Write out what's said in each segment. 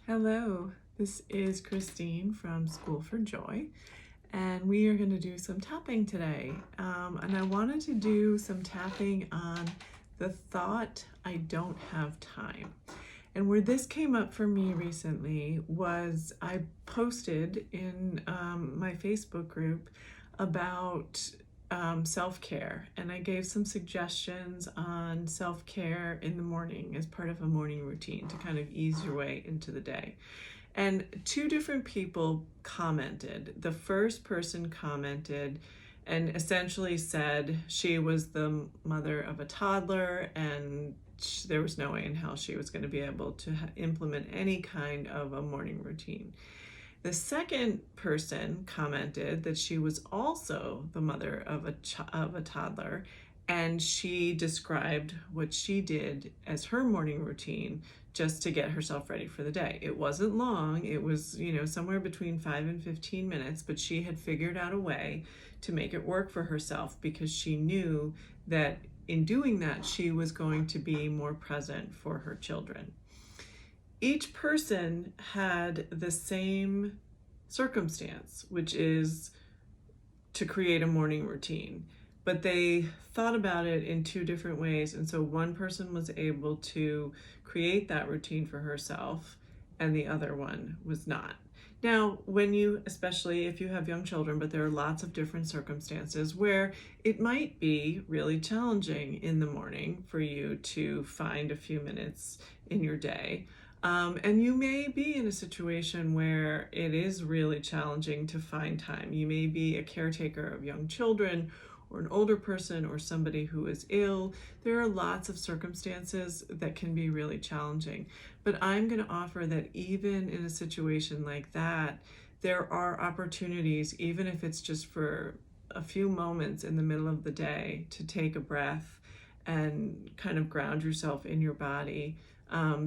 Hello, this is Christine from School for Joy, and we are going to do some tapping today. And I wanted to do some tapping on the thought, I don't have time. And where this came up for me recently was I posted in my Facebook group about self-care, and I gave some suggestions on self-care in the morning as part of a morning routine to kind of ease your way into the day. And two different people commented. The first person commented and essentially said she was the mother of a toddler and there was no way in hell she was going to be able to implement any kind of a morning routine. The second person commented that she was also the mother of a toddler, and she described what she did as her morning routine just to get herself ready for the day. It wasn't long. It was, somewhere between 5 and 15 minutes, but she had figured out a way to make it work for herself because she knew that in doing that, she was going to be more present for her children. Each person had the same circumstance, which is to create a morning routine, but they thought about it in two different ways. And so one person was able to create that routine for herself and the other one was not. Now, especially if you have young children, but there are lots of different circumstances where it might be really challenging in the morning for you to find a few minutes in your day. And you may be in a situation where it is really challenging to find time. You may be a caretaker of young children or an older person or somebody who is ill. There are lots of circumstances that can be really challenging. But I'm going to offer that even in a situation like that, there are opportunities, even if it's just for a few moments in the middle of the day, to take a breath and kind of ground yourself in your body.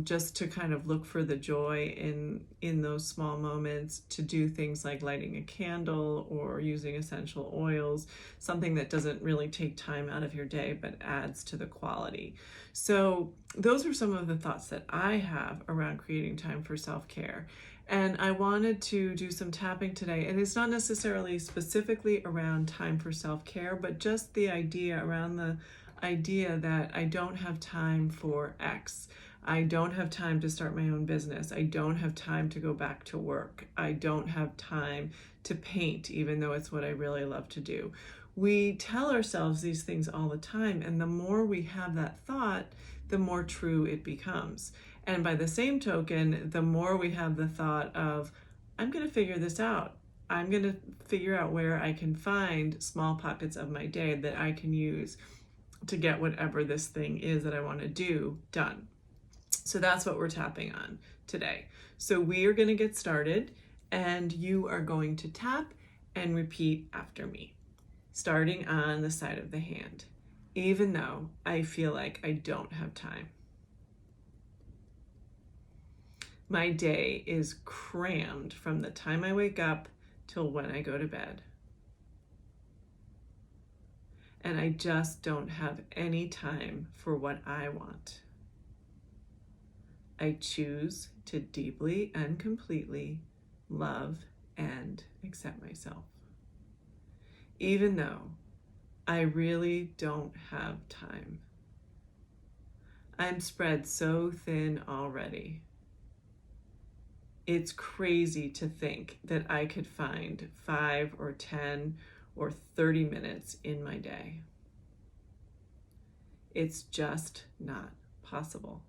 Just to kind of look for the joy in those small moments, to do things like lighting a candle or using essential oils, something that doesn't really take time out of your day but adds to the quality. So those are some of the thoughts that I have around creating time for self-care. And I wanted to do some tapping today, and it's not necessarily specifically around time for self-care, but just the idea around the idea that I don't have time for X. I don't have time to start my own business. I don't have time to go back to work. I don't have time to paint, even though it's what I really love to do. We tell ourselves these things all the time, and the more we have that thought, the more true it becomes. And by the same token, the more we have the thought of, I'm going to figure this out. I'm going to figure out where I can find small pockets of my day that I can use to get whatever this thing is that I want to do done. So that's what we're tapping on today. So we are going to get started, and you are going to tap and repeat after me, starting on the side of the hand, even though I feel like I don't have time. My day is crammed from the time I wake up till when I go to bed. And I just don't have any time for what I want. I choose to deeply and completely love and accept myself, even though I really don't have time. I'm spread so thin already. It's crazy to think that I could find 5 or 10 or 30 minutes in my day. It's just not possible.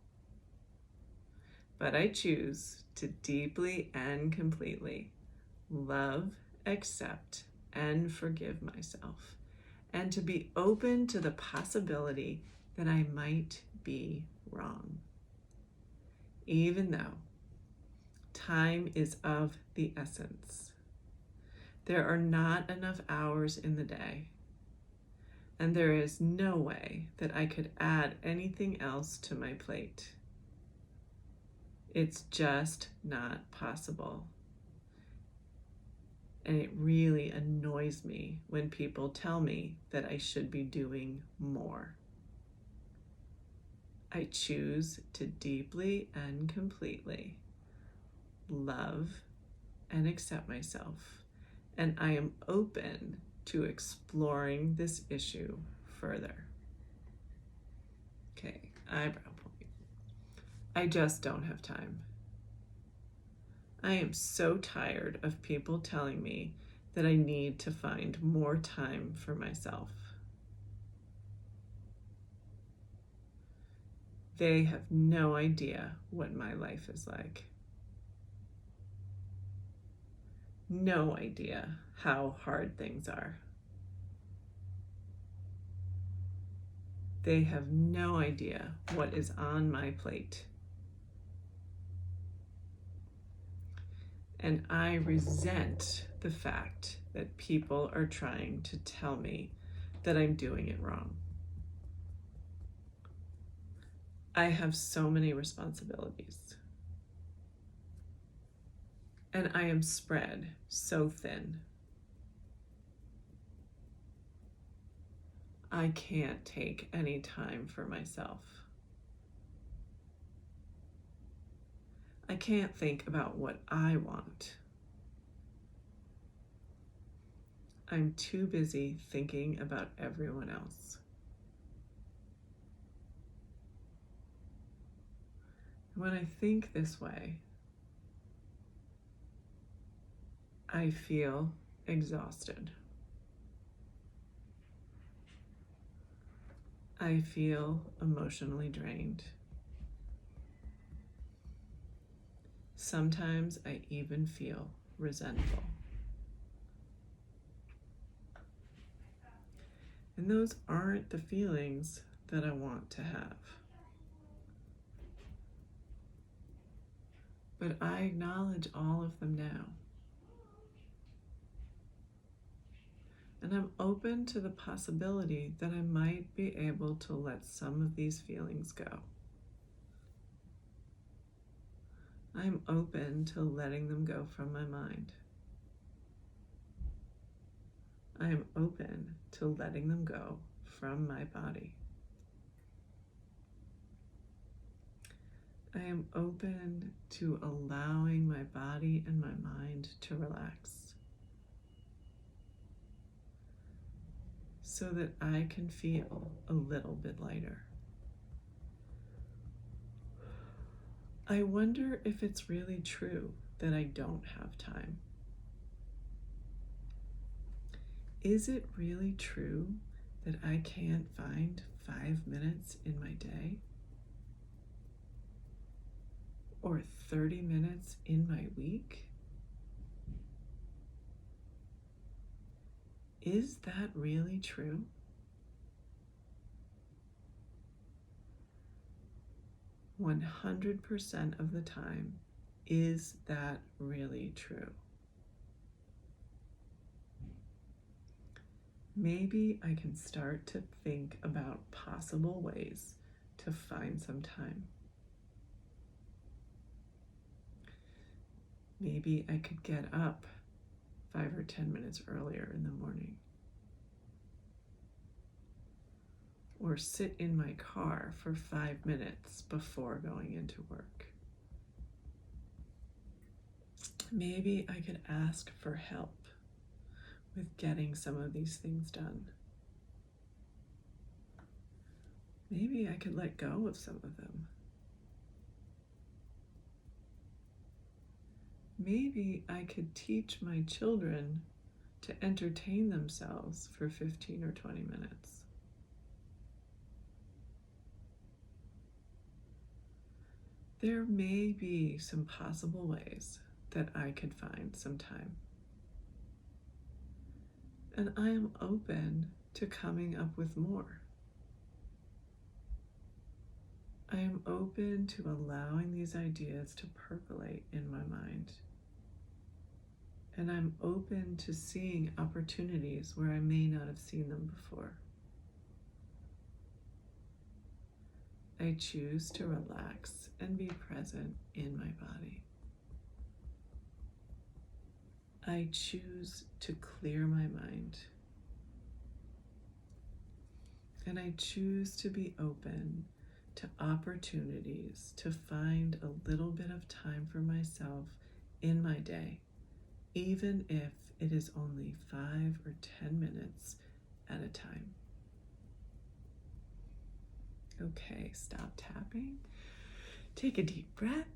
But I choose to deeply and completely love, accept, and forgive myself, and to be open to the possibility that I might be wrong. Even though time is of the essence. There are not enough hours in the day, and there is no way that I could add anything else to my plate. It's just not possible. And it really annoys me when people tell me that I should be doing more. I choose to deeply and completely love, and accept myself, and I am open to exploring this issue further. Okay, eyebrow point. I just don't have time. I am so tired of people telling me that I need to find more time for myself. They have no idea what my life is like. No idea how hard things are. They have no idea what is on my plate. And I resent the fact that people are trying to tell me that I'm doing it wrong. I have so many responsibilities. And I am spread so thin. I can't take any time for myself. I can't think about what I want. I'm too busy thinking about everyone else. When I think this way, I feel exhausted. I feel emotionally drained. Sometimes I even feel resentful. And those aren't the feelings that I want to have. But I acknowledge all of them now. And I'm open to the possibility that I might be able to let some of these feelings go. I'm open to letting them go from my mind. I am open to letting them go from my body. I am open to allowing my body and my mind to relax so that I can feel a little bit lighter. I wonder if it's really true that I don't have time. Is it really true that I can't find 5 minutes in my day? Or 30 minutes in my week? Is that really true? "100% of the time, is that really true?" Maybe I can start to think about possible ways to find some time. Maybe I could get up 5 or 10 minutes earlier in the morning. Or sit in my car for 5 minutes before going into work. Maybe I could ask for help with getting some of these things done. Maybe I could let go of some of them. Maybe I could teach my children to entertain themselves for 15 or 20 minutes. There may be some possible ways that I could find some time. And I am open to coming up with more. I am open to allowing these ideas to percolate in my mind. And I'm open to seeing opportunities where I may not have seen them before. I choose to relax and be present in my body. I choose to clear my mind. And I choose to be open to opportunities to find a little bit of time for myself in my day, even if it is only 5 or 10 minutes at a time. Okay, stop tapping. Take a deep breath.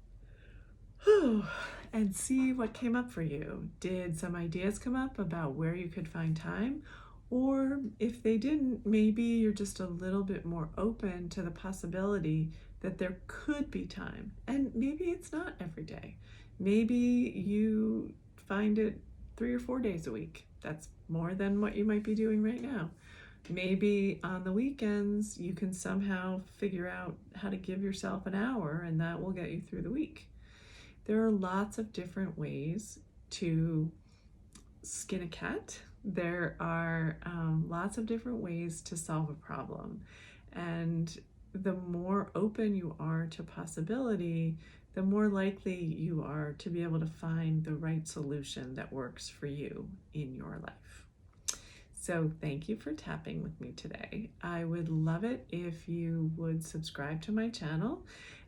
And see what came up for you. Did some ideas come up about where you could find time? Or if they didn't, maybe you're just a little bit more open to the possibility that there could be time. And maybe it's not every day. Maybe you find it 3 or 4 days a week. That's more than what you might be doing right now. Maybe on the weekends you can somehow figure out how to give yourself an hour, and that will get you through the week. There are lots of different ways to skin a cat. There are lots of different ways to solve a problem. And the more open you are to possibility, the more likely you are to be able to find the right solution that works for you in your life. So thank you for tapping with me today. I would love it if you would subscribe to my channel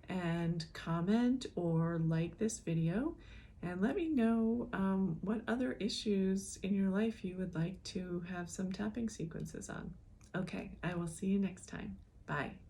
and comment or like this video, and let me know what other issues in your life you would like to have some tapping sequences on. Okay, I will see you next time. Bye.